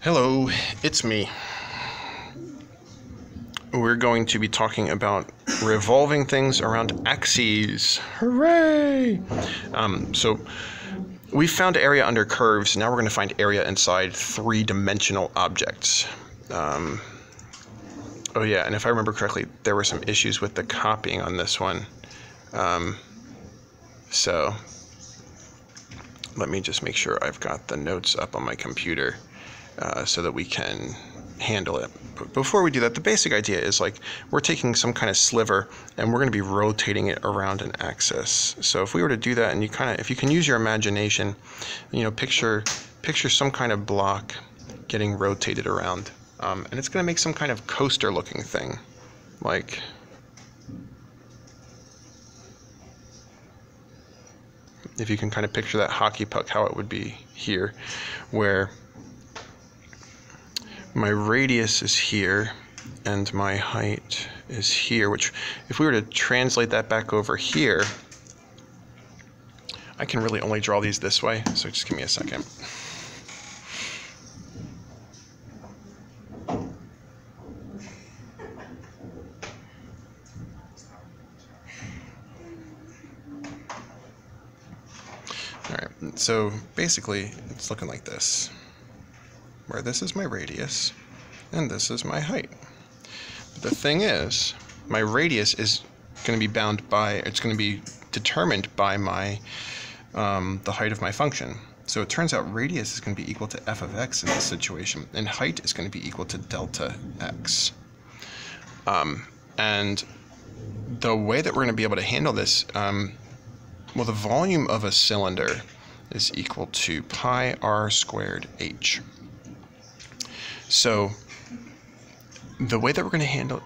Hello, it's me. We're going to be talking about revolving things around axes. Hooray! So we found area under curves. Now we're going to find area inside three-dimensional objects. Oh yeah, and if I remember correctly, there were some issues with the copying on this one. So let me just make sure I've got the notes up on my computer so that we can handle it. But before we do that, the basic idea is like we're taking some kind of sliver and we're going to be rotating it around an axis. So if we were to do that, and if you can use your imagination, picture some kind of block getting rotated around, and it's going to make some kind of coaster-looking thing, like if you can kind of picture that hockey puck, how it would be here, where my radius is here and my height is here, which if we were to translate that back over here, I can really only draw these this way, so just give me a second. All right, so basically it's looking like this, where this is my radius and this is my height. But the thing is, my radius is going to be it's going to be determined by my the height of my function. So it turns out radius is going to be equal to f of x in this situation, and height is going to be equal to delta x. And the way that we're going to be able to handle this, well, the volume of a cylinder is equal to pi r squared h. So the way we're going to handle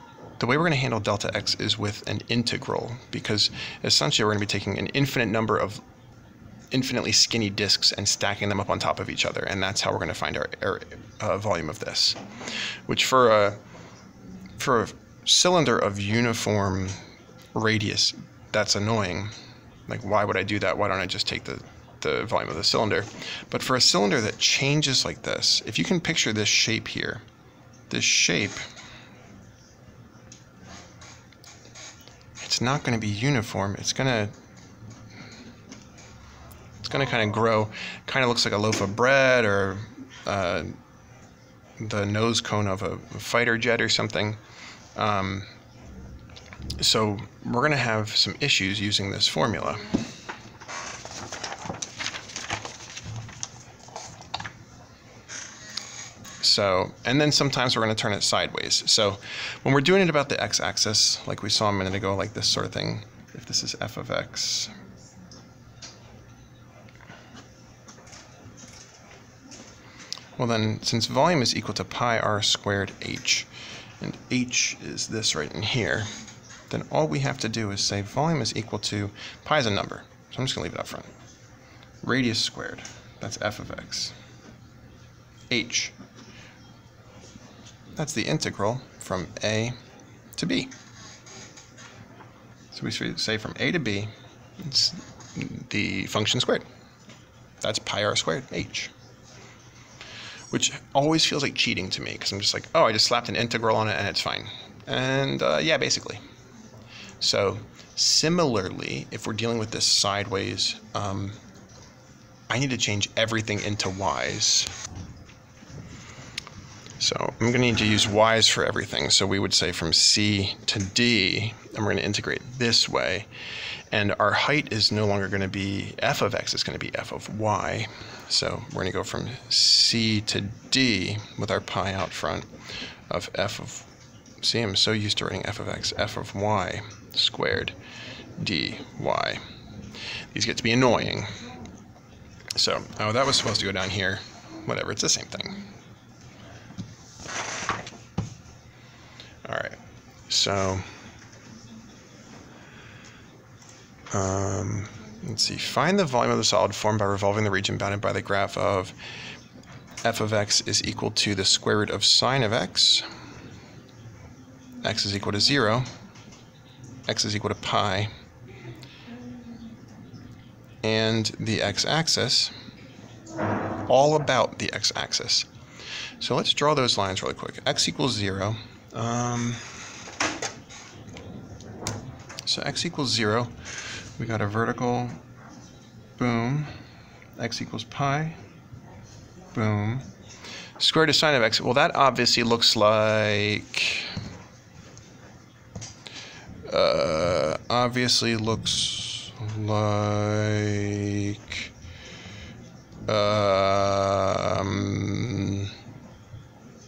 delta x is with an integral, because essentially we're going to be taking an infinite number of infinitely skinny disks and stacking them up on top of each other, and that's how we're going to find our volume of this. Which for a cylinder of uniform radius, that's annoying. Like, why would I do that? Why don't I just take the volume of the cylinder? But for a cylinder that changes like this, if you can picture this shape here, this shape, it's not going to be uniform. It's going to kind of grow, kind of looks like a loaf of bread, or the nose cone of a fighter jet or something. So we're going to have some issues using this formula. So, and then sometimes we're going to turn it sideways. So when we're doing it about the x-axis, like we saw a minute ago, like this sort of thing, if this is f of x, well then, since volume is equal to pi r squared h, and h is this right in here, then all we have to do is say volume is equal to, pi is a number, so I'm just going to leave it up front, radius squared, that's f of x, h, that's the integral from a to b. So we say from a to b, it's the function squared. That's pi r squared h. Which always feels like cheating to me, because I'm just like, oh, I just slapped an integral on it and it's fine. And yeah, basically. So similarly, if we're dealing with this sideways, I need to change everything into y's. So I'm going to need to use y's for everything. So we would say from C to D, and we're going to integrate this way. And our height is no longer going to be f of x, it's going to be f of y. So we're going to go from C to D with our pi out front of f of, see, I'm so used to writing f of x, f of y squared dy. These get to be annoying. So, oh, that was supposed to go down here. Whatever, it's the same thing. All right, so let's see. Find the volume of the solid formed by revolving the region bounded by the graph of f of x is equal to the square root of sine of x. X is equal to 0. X is equal to pi. And the x-axis, all about the x-axis. So let's draw those lines really quick. X equals 0. So x equals 0. We got a vertical, boom. X equals pi, boom. Square root of sine of x, well, that obviously looks like,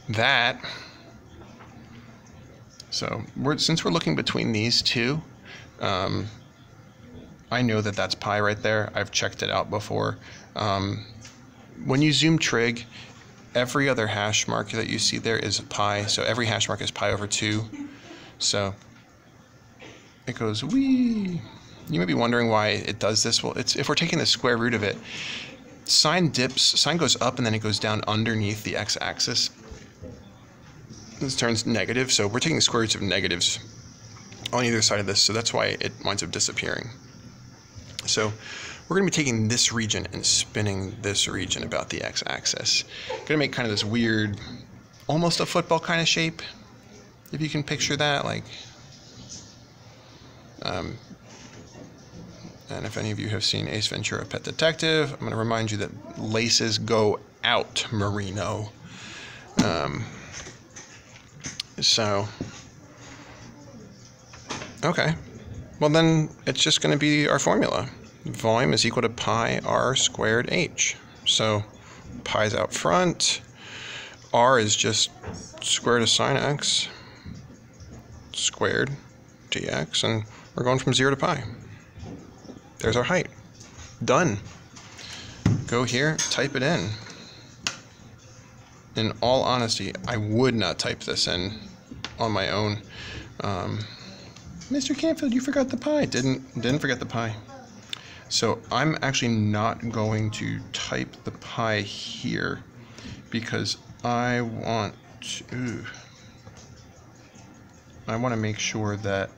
that. So since we're looking between these two, I know that that's pi right there. I've checked it out before. When you zoom trig, every other hash mark that you see there is pi. So every hash mark is pi over 2. So it goes wee. You may be wondering why it does this. Well, if we're taking the square root of it, sine dips, sine goes up and then it goes down underneath the x-axis. This turns negative, so we're taking the square roots of negatives on either side of this, so that's why it winds up disappearing. So we're going to be taking this region and spinning this region about the x-axis. Going to make kind of this weird, almost a football kind of shape, if you can picture that. Like, and if any of you have seen Ace Ventura: Pet Detective, I'm going to remind you that laces go out, Marino. So, okay, well then it's just going to be our formula. Volume is equal to pi r squared h. So pi's out front, r is just square root of sine x squared dx, and we're going from 0 to pi. There's our height. Done. Go here, type it in. In all honesty, I would not type this in on my own. Mr. Canfield, you forgot the pi. Didn't forget the pi. So I'm actually not going to type the pi here because I want to make sure that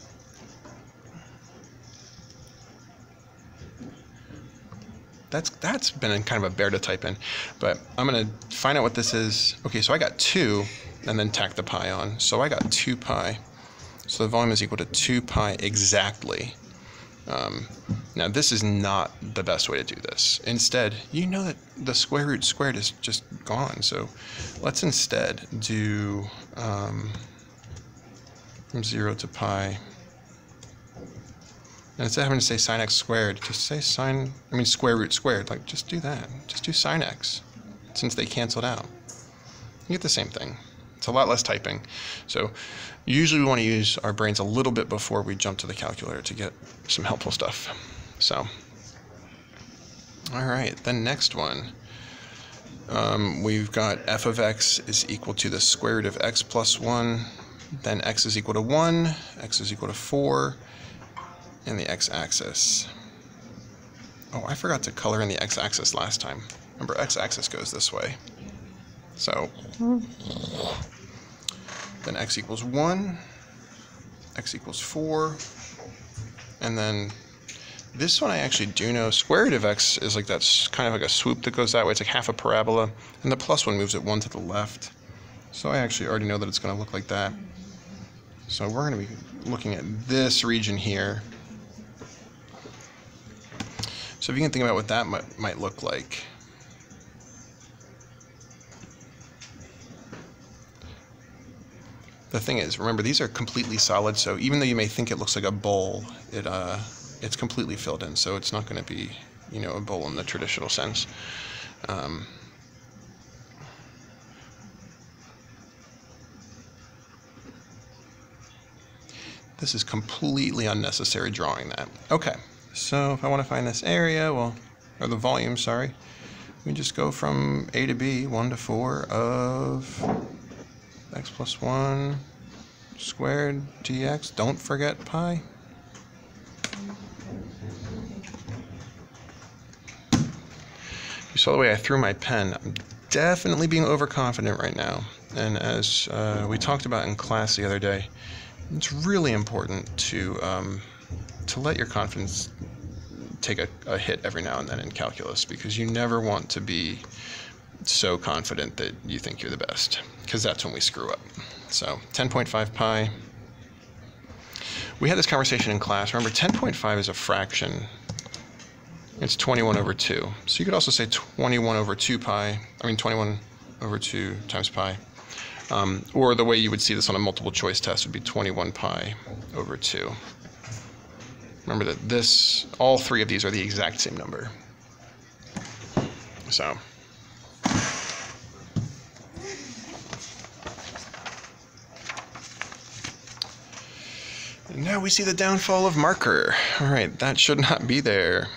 that's been kind of a bear to type in, but I'm going to find out what this is. Okay, so I got 2 and then tack the pi on. So I got 2 pi. So the volume is equal to 2 pi exactly. Now this is not the best way to do this. Instead, you know that the square root squared is just gone. So let's instead do from 0 to pi. And instead of having to say sine x squared, just say square root squared. Like, just do that. Just do sine x, since they canceled out. You get the same thing. It's a lot less typing. So usually we want to use our brains a little bit before we jump to the calculator to get some helpful stuff. So, all right, the next one. We've got f of x is equal to the square root of x plus 1. Then x is equal to 1, x is equal to 4. And the x-axis. Oh, I forgot to color in the x-axis last time. Remember, x-axis goes this way. So, then x equals 1, x equals 4, and then this one I actually do know. Square root of x is like that's kind of like a swoop that goes that way. It's like half a parabola, and the plus one moves it 1 to the left. So I actually already know that it's going to look like that. So we're going to be looking at this region here. So if you can think about what that might look like. The thing is, remember, these are completely solid, so even though you may think it looks like a bowl, it's completely filled in, so it's not going to be, you know, a bowl in the traditional sense. This is completely unnecessary drawing that. Okay. So if I want to find this area, well, or the volume, sorry, we just go from a to b, 1 to 4 of x plus 1 squared dx. Don't forget pi. You saw the way I threw my pen. I'm definitely being overconfident right now. And as we talked about in class the other day, it's really important to let your confidence take a hit every now and then in calculus, because you never want to be so confident that you think you're the best, because that's when we screw up. So 10.5 pi. We had this conversation in class. Remember, 10.5 is a fraction. It's 21 over 2. So you could also say 21 over 2 pi. I mean 21 over 2 times pi. Or the way you would see this on a multiple choice test would be 21 pi over 2. Remember that all three of these are the exact same number. So now we see the downfall of marker. All right, that should not be there.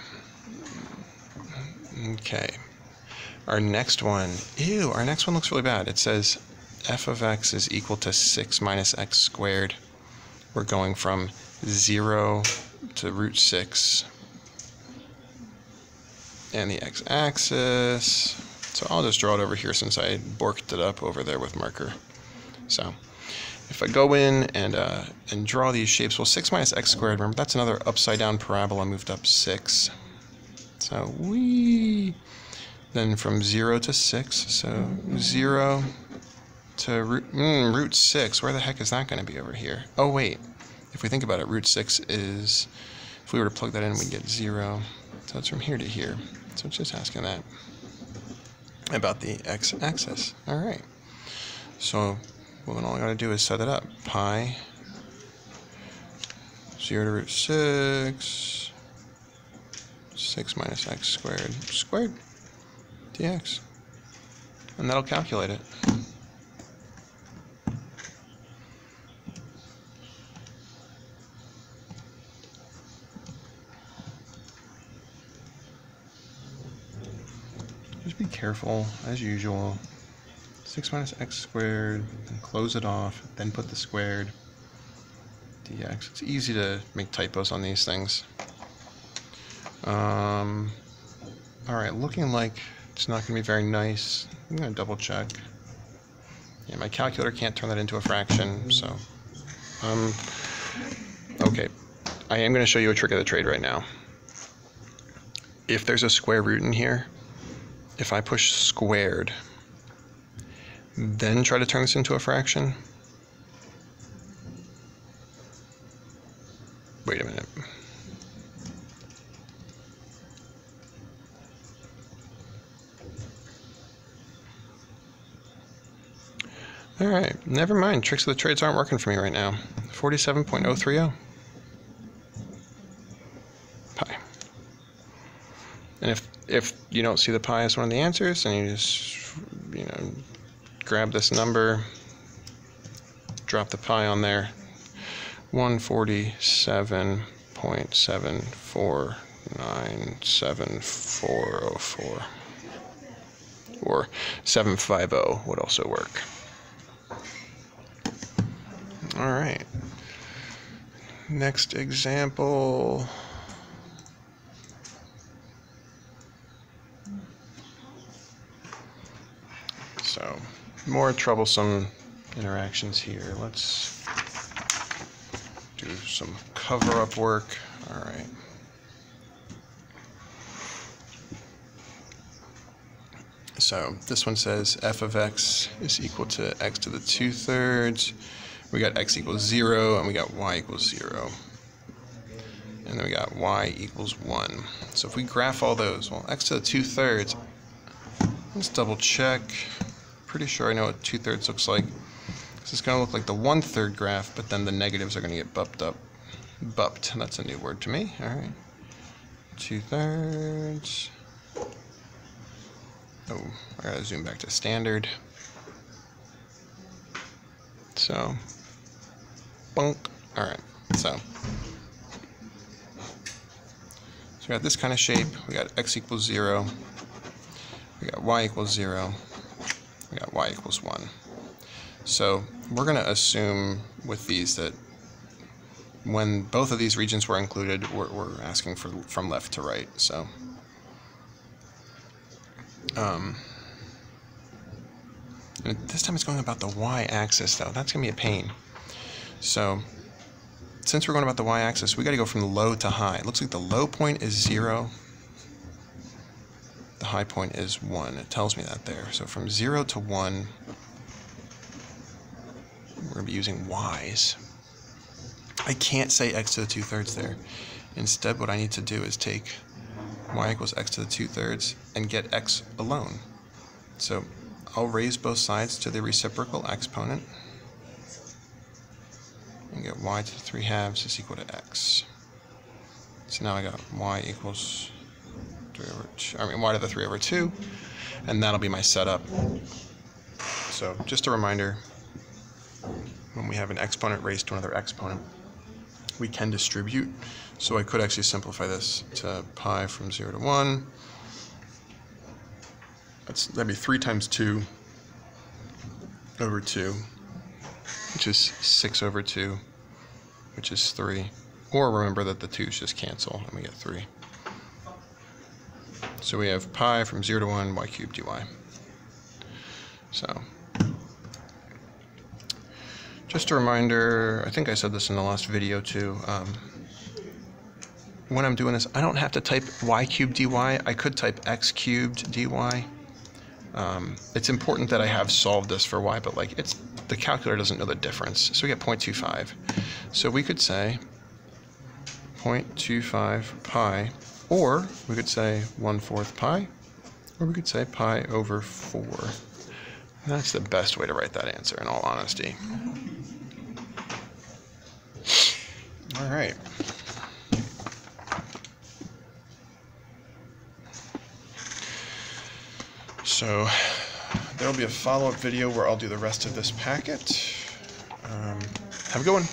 Okay. Our next one. Ew, our next one looks really bad. It says f of x is equal to 6 minus x squared. We're going from 0 to root 6. And the x-axis. So I'll just draw it over here since I borked it up over there with marker. So if I go in and draw these shapes, well, 6 minus x squared, remember, that's another upside down parabola moved up 6. So then from 0 to 6, so 0 to root 6, where the heck is that going to be over here? Oh, wait. If we think about it, root 6 is, if we were to plug that in, we'd get 0. So it's from here to here. So it's just asking that about the x-axis. All right. So, well, then all I got to do is set it up. Pi 0 to root 6, 6 minus x squared, dx. And that'll calculate it. Just be careful, as usual. 6 minus x squared, then close it off, then put the squared dx. It's easy to make typos on these things. Alright, looking like it's not going to be very nice. I'm going to double check. Yeah, my calculator can't turn that into a fraction, so... okay, I am going to show you a trick of the trade right now. If there's a square root in here, if I push squared, then try to turn this into a fraction. Wait a minute. All right, never mind. Tricks of the trades aren't working for me right now. 47.030 pi. And if you don't see the pi as one of the answers, then you just, grab this number, drop the pi on there. 147.7497404. Or 750 would also work. All right. Next example. So, more troublesome interactions here. Let's do some cover-up work. All right. So this one says f of x is equal to x to the 2/3. We got x equals 0, and we got y equals 0. And then we got y equals 1. So if we graph all those, well, x to the 2/3, let's double check. Pretty sure I know what 2/3 looks like. This is going to look like the 1/3 graph, but then the negatives are going to get bumped up. Bumped, that's a new word to me. All right. 2/3. Oh, I gotta zoom back to standard. So, bonk. All right, so we got this kind of shape. We got x equals 0. We got y equals 0. We got y equals 1. So we're gonna assume with these that when both of these regions were included, we're asking for from left to right. So. And this time it's going about the y-axis, though. That's going to be a pain. So, since we're going about the y-axis, we got to go from low to high. It looks like the low point is 0. The high point is 1. It tells me that there. So from 0 to 1, we're going to be using y's. I can't say x to the 2/3 there. Instead, what I need to do is take y equals x to the 2/3 and get x alone. So I'll raise both sides to the reciprocal exponent and get y to the 3/2 is equal to x. So now I got y equals 3/2, y to the 3/2, and that'll be my setup. So just a reminder, when we have an exponent raised to another exponent, we can distribute. So I could actually simplify this to pi from 0 to 1. That'd be 3 times 2 over 2, which is 6 over 2, which is 3. Or remember that the 2's just cancel, and we get 3. So we have pi from 0 to 1, y cubed dy. So just a reminder, I think I said this in the last video too, when I'm doing this, I don't have to type y cubed dy. I could type x cubed dy. It's important that I have solved this for y, but like the calculator doesn't know the difference. So we get 0.25. So we could say 0.25 pi, or we could say 1/4 pi, or we could say pi over 4. And that's the best way to write that answer, in all honesty. All right. So there'll be a follow-up video where I'll do the rest of this packet. Have a good one.